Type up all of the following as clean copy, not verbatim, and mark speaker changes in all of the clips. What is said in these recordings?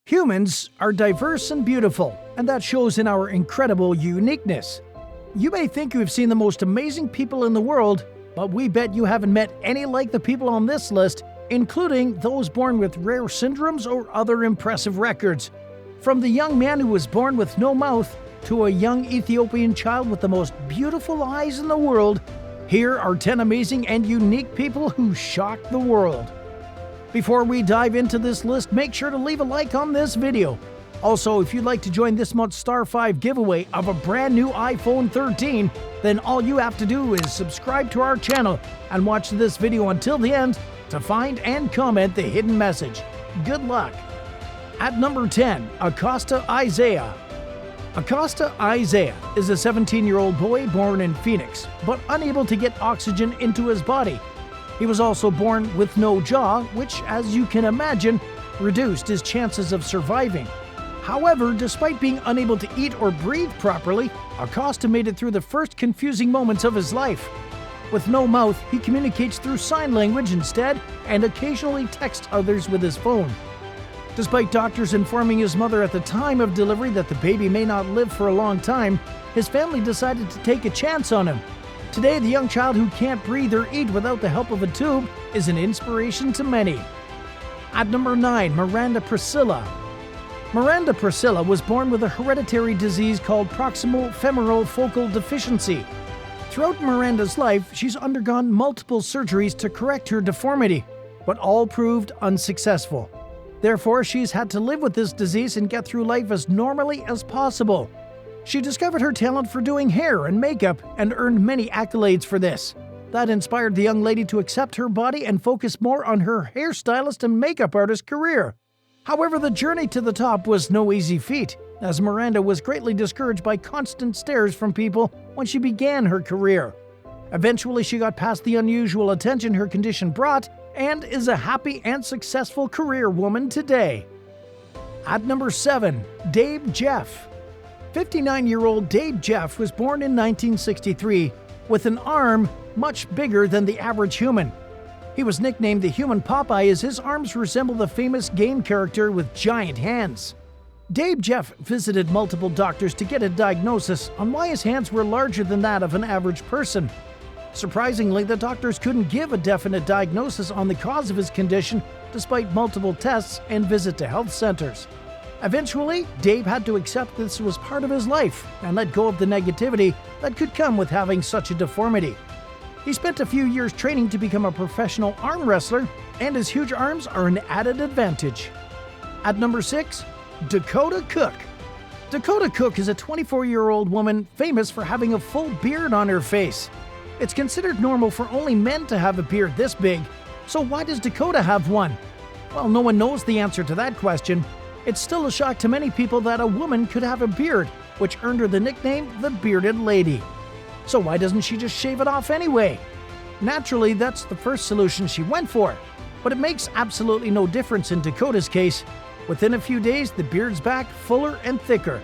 Speaker 1: Humans are diverse and beautiful, and that shows in our incredible uniqueness. You may think you have seen the most amazing people in the world, but we bet you haven't met any like the people on this list, including those born with rare syndromes or other impressive records. From the young man who was born with no mouth to a young Ethiopian child with the most beautiful eyes in the world, here are 10 amazing and unique people who shocked the world. Before we dive into this list, make sure to leave a like on this video. Also, if you'd like to join this month's Star 5 giveaway of a brand new iPhone 13, then all you have to do is subscribe to our channel and watch this video until the end to find and comment the hidden message. Good luck! At number 10, Acosta Isaiah. Acosta Isaiah is a 17-year-old boy born in Phoenix, but unable to get oxygen into his body. He was also born with no jaw, which, as you can imagine, reduced his chances of surviving. However, despite being unable to eat or breathe properly, Acosta made it through the first confusing moments of his life. With no mouth, he communicates through sign language instead and occasionally texts others with his phone. Despite doctors informing his mother at the time of delivery that the baby may not live for a long time, his family decided to take a chance on him. Today, the young child who can't breathe or eat without the help of a tube is an inspiration to many. At number 9, Miranda Priscilla. Miranda Priscilla was born with a hereditary disease called proximal femoral focal deficiency. Throughout Miranda's life, she's undergone multiple surgeries to correct her deformity, but all proved unsuccessful. Therefore, she's had to live with this disease and get through life as normally as possible. She discovered her talent for doing hair and makeup and earned many accolades for this. That inspired the young lady to accept her body and focus more on her hairstylist and makeup artist career. However, the journey to the top was no easy feat, as Miranda was greatly discouraged by constant stares from people when she began her career. Eventually, she got past the unusual attention her condition brought and is a happy and successful career woman today. At number 7, Dave Jeff. 59-year-old Dave Jeff was born in 1963 with an arm much bigger than the average human. He was nicknamed the Human Popeye as his arms resemble the famous game character with giant hands. Dave Jeff visited multiple doctors to get a diagnosis on why his hands were larger than that of an average person. Surprisingly, the doctors couldn't give a definite diagnosis on the cause of his condition despite multiple tests and visit to health centers. Eventually, Dave had to accept this was part of his life and let go of the negativity that could come with having such a deformity. He spent a few years training to become a professional arm wrestler, and his huge arms are an added advantage. At number 6, Dakota Cook. Dakota Cook is a 24-year-old woman famous for having a full beard on her face. It's considered normal for only men to have a beard this big, so why does Dakota have one? Well, no one knows the answer to that question. It's still a shock to many people that a woman could have a beard, which earned her the nickname the Bearded Lady. So why doesn't she just shave it off anyway? Naturally, that's the first solution she went for, but it makes absolutely no difference in Dakota's case. Within a few days, the beard's back, fuller and thicker.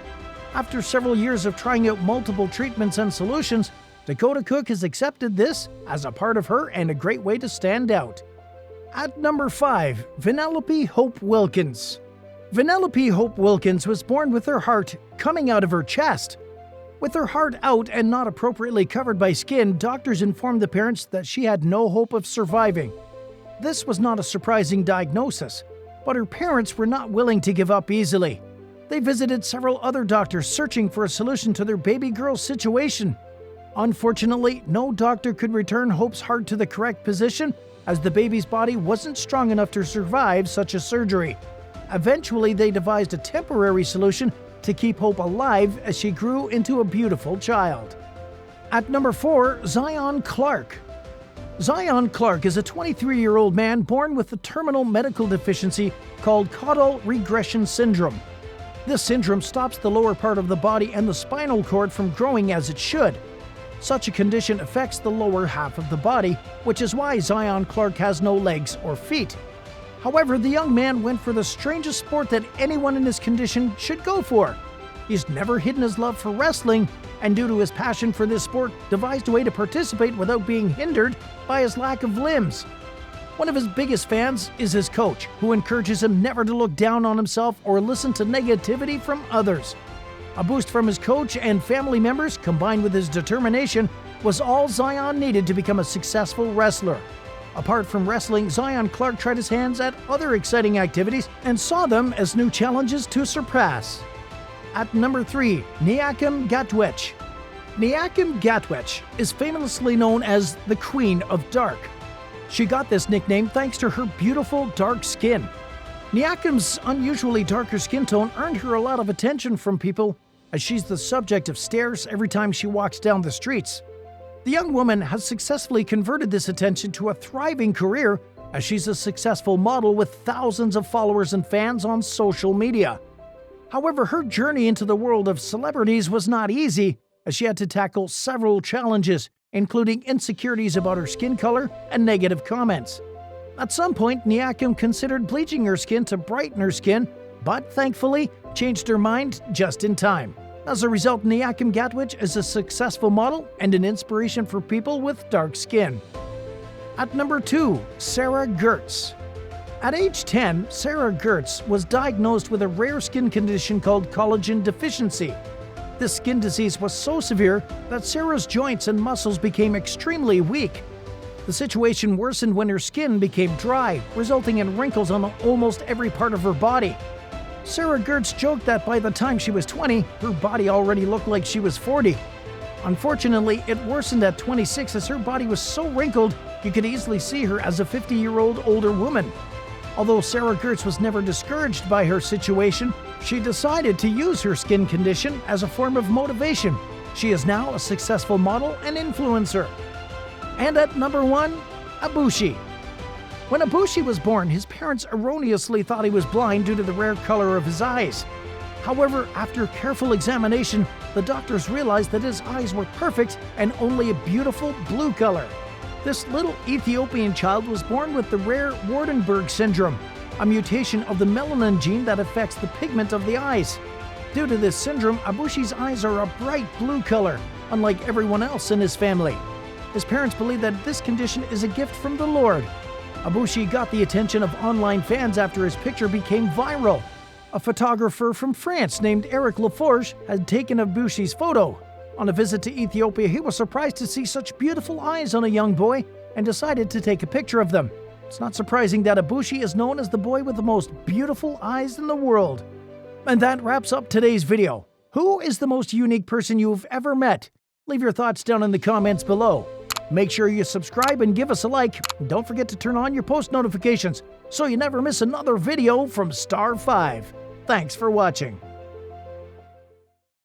Speaker 1: After several years of trying out multiple treatments and solutions, Dakota Cook has accepted this as a part of her and a great way to stand out. At number 5, Vanellope Hope Wilkins. Vanellope Hope Wilkins was born with her heart coming out of her chest. With her heart out and not appropriately covered by skin, doctors informed the parents that she had no hope of surviving. This was not a surprising diagnosis, but her parents were not willing to give up easily. They visited several other doctors searching for a solution to their baby girl's situation. Unfortunately, no doctor could return Hope's heart to the correct position as the baby's body wasn't strong enough to survive such a surgery. Eventually, they devised a temporary solution to keep Hope alive as she grew into a beautiful child. At number 4, Zion Clark. Zion Clark is a 23-year-old man born with a terminal medical deficiency called caudal regression syndrome. This syndrome stops the lower part of the body and the spinal cord from growing as it should. Such a condition affects the lower half of the body, which is why Zion Clark has no legs or feet. However, the young man went for the strangest sport that anyone in his condition should go for. He's never hidden his love for wrestling, and due to his passion for this sport, devised a way to participate without being hindered by his lack of limbs. One of his biggest fans is his coach, who encourages him never to look down on himself or listen to negativity from others. A boost from his coach and family members, combined with his determination, was all Zion needed to become a successful wrestler. Apart from wrestling, Zion Clark tried his hands at other exciting activities and saw them as new challenges to surpass. At number 3, Niakim Gatwech. Niakim Gatwech is famously known as the Queen of Dark. She got this nickname thanks to her beautiful dark skin. Niakim's unusually darker skin tone earned her a lot of attention from people, as she's the subject of stares every time she walks down the streets. The young woman has successfully converted this attention to a thriving career, as she's a successful model with thousands of followers and fans on social media. However, her journey into the world of celebrities was not easy, as she had to tackle several challenges, including insecurities about her skin color and negative comments. At some point, Niakim considered bleaching her skin to brighten her skin, but thankfully changed her mind just in time. As a result, Niakim Gatwech is a successful model and an inspiration for people with dark skin. At number 2, Sarah Gertz. At age 10, Sarah Gertz was diagnosed with a rare skin condition called collagen deficiency. This skin disease was so severe that Sarah's joints and muscles became extremely weak. The situation worsened when her skin became dry, resulting in wrinkles on almost every part of her body. Sarah Gertz joked that by the time she was 20, her body already looked like she was 40. Unfortunately, it worsened at 26 as her body was so wrinkled you could easily see her as a 50-year-old older woman. Although Sarah Gertz was never discouraged by her situation, she decided to use her skin condition as a form of motivation. She is now a successful model and influencer. And at number 1, Ibushi. When Ibushi was born, his parents erroneously thought he was blind due to the rare color of his eyes. However, after careful examination, the doctors realized that his eyes were perfect and only a beautiful blue color. This little Ethiopian child was born with the rare Waardenburg syndrome, a mutation of the melanin gene that affects the pigment of the eyes. Due to this syndrome, Ibushi's eyes are a bright blue color, unlike everyone else in his family. His parents believe that this condition is a gift from the Lord. Ibushi got the attention of online fans after his picture became viral. A photographer from France named Eric Laforge had taken Ibushi's photo. On a visit to Ethiopia, he was surprised to see such beautiful eyes on a young boy and decided to take a picture of them. It's not surprising that Ibushi is known as the boy with the most beautiful eyes in the world. And that wraps up today's video. Who is the most unique person you've ever met? Leave your thoughts down in the comments below. Make sure you subscribe and give us a like. Don't forget to turn on your post notifications so you never miss another video from Star 5. Thanks for watching.